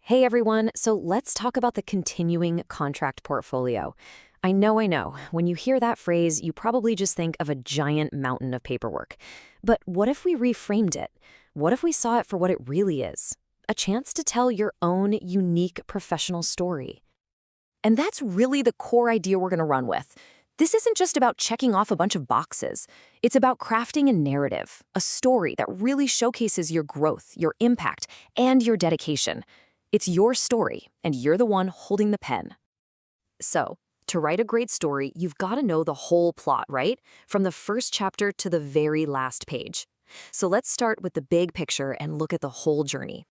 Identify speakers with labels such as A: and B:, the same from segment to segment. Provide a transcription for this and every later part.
A: Hey everyone, so let's talk about the continuing contract portfolio. I know. When you hear that phrase, you probably just think of a giant mountain of paperwork. But what if we reframed it? What if we saw it for what it really is? A chance to tell your own unique professional story. And that's really the core idea we're going to run with. This isn't just about checking off a bunch of boxes. It's about crafting a narrative, a story that really showcases your growth, your impact, and your dedication. It's your story, and you're the one holding the pen. So, to write a great story, you've got to know the whole plot, right? From the first chapter to the very last page. So let's start with the big picture and look at the whole journey.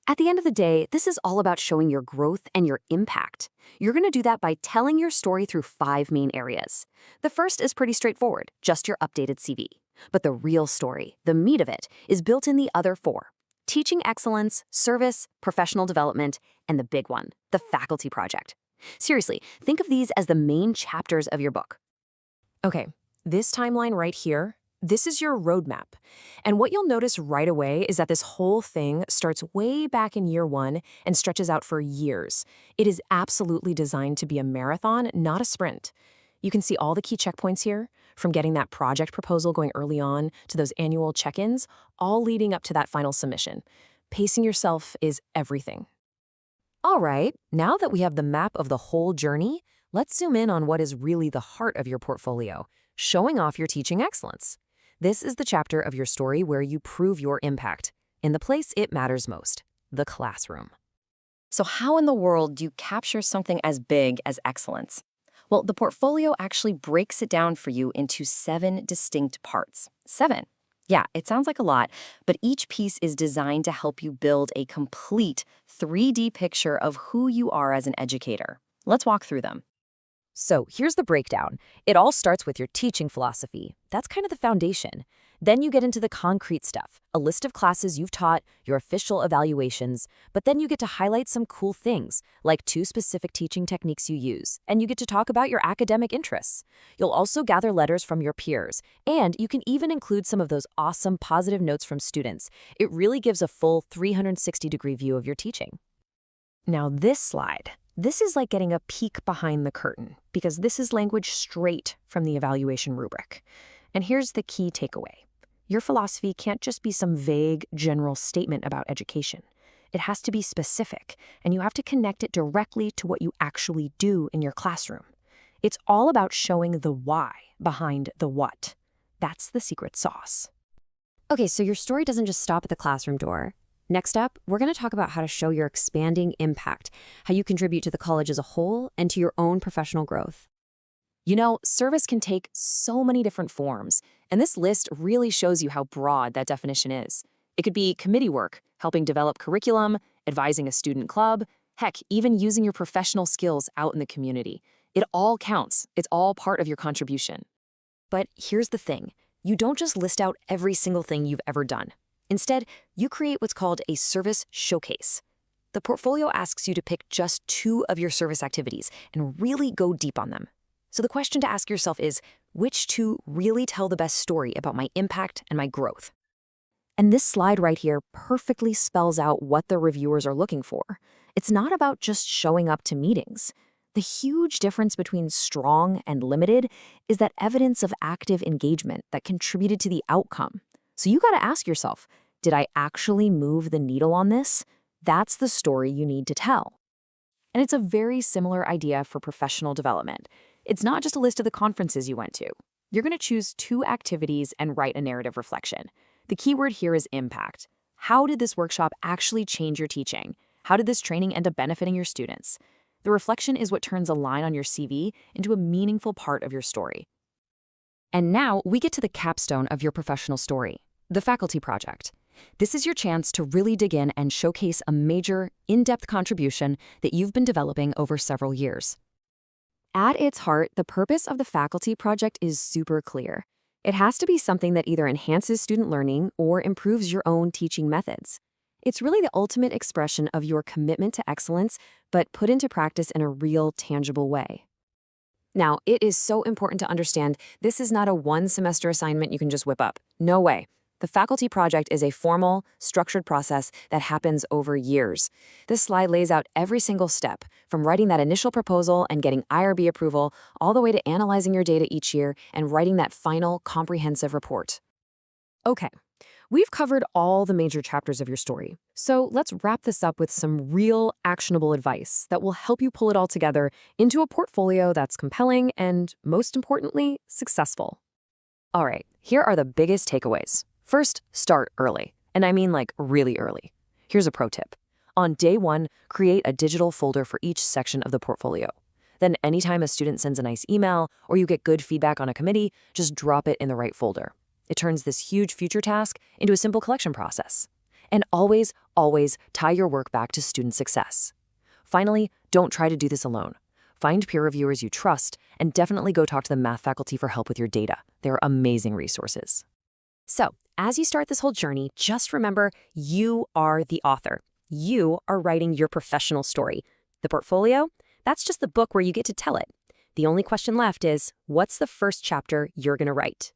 A: At the end of the day, this is all about showing your growth and your impact. You're going to do that by telling your story through 5 main areas. The first is pretty straightforward, just your updated CV. But the real story, the meat of it, is built in the other 4. Teaching excellence, service, professional development, and the big one, the faculty project. Seriously, think of these as the main chapters of your book. Okay, this timeline right here, this is your roadmap. And what you'll notice right away is that this whole thing starts way back in year 1 and stretches out for years. It is absolutely designed to be a marathon, not a sprint. You can see all the key checkpoints here, from getting that project proposal going early on to those annual check-ins, all leading up to that final submission. Pacing yourself is everything. All right, now that we have the map of the whole journey, let's zoom in on what is really the heart of your portfolio, showing off your teaching excellence. This is the chapter of your story where you prove your impact, in the place it matters most, the classroom.
B: So how in the world do you capture something as big as excellence? Well, the portfolio actually breaks it down for you into 7 distinct parts. 7. Yeah, it sounds like a lot, but each piece is designed to help you build a complete 3D picture of who you are as an educator. Let's walk through them.
A: So here's the breakdown. It all starts with your teaching philosophy. That's kind of the foundation. Then you get into the concrete stuff, a list of classes you've taught, your official evaluations, but then you get to highlight some cool things, like 2 specific teaching techniques you use, and you get to talk about your academic interests. You'll also gather letters from your peers, and you can even include some of those awesome positive notes from students. It really gives a full 360-degree view of your teaching. Now this slide. This is like getting a peek behind the curtain, because this is language straight from the evaluation rubric. And here's the key takeaway. Your philosophy can't just be some vague, general statement about education. It has to be specific, and you have to connect it directly to what you actually do in your classroom. It's all about showing the why behind the what. That's the secret sauce. Okay, so your story doesn't just stop at the classroom door. Next up, we're going to talk about how to show your expanding impact, how you contribute to the college as a whole and to your own professional growth.
B: You know, service can take so many different forms, and this list really shows you how broad that definition is. It could be committee work, helping develop curriculum, advising a student club, heck, even using your professional skills out in the community. It all counts. It's all part of your contribution.
A: But here's the thing. You don't just list out every single thing you've ever done. Instead, you create what's called a service showcase. The portfolio asks you to pick just 2 of your service activities and really go deep on them. So the question to ask yourself is, which 2 really tell the best story about my impact and my growth? And this slide right here perfectly spells out what the reviewers are looking for. It's not about just showing up to meetings. The huge difference between strong and limited is that evidence of active engagement that contributed to the outcome. So you got to ask yourself, did I actually move the needle on this? That's the story you need to tell. And it's a very similar idea for professional development. It's not just a list of the conferences you went to. You're going to choose 2 activities and write a narrative reflection. The key word here is impact. How did this workshop actually change your teaching? How did this training end up benefiting your students? The reflection is what turns a line on your CV into a meaningful part of your story. And now we get to the capstone of your professional story, the faculty project. This is your chance to really dig in and showcase a major, in-depth contribution that you've been developing over several years. At its heart, the purpose of the faculty project is super clear. It has to be something that either enhances student learning or improves your own teaching methods. It's really the ultimate expression of your commitment to excellence, but put into practice in a real, tangible way. Now, it is so important to understand this is not a 1-semester assignment you can just whip up. No way. The faculty project is a formal, structured process that happens over years. This slide lays out every single step, from writing that initial proposal and getting IRB approval, all the way to analyzing your data each year and writing that final, comprehensive report. Okay, we've covered all the major chapters of your story. So let's wrap this up with some real, actionable advice that will help you pull it all together into a portfolio that's compelling and, most importantly, successful. All right, here are the biggest takeaways. First, start early. And I mean like really early. Here's a pro tip. On day one, create a digital folder for each section of the portfolio. Then anytime a student sends a nice email or you get good feedback on a committee, just drop it in the right folder. It turns this huge future task into a simple collection process. And always, always tie your work back to student success. Finally, don't try to do this alone. Find peer reviewers you trust, and definitely go talk to the math faculty for help with your data. They're amazing resources. So, as you start this whole journey, just remember you are the author. You are writing your professional story. The portfolio? That's just the book where you get to tell it. The only question left is, what's the first chapter you're going to write?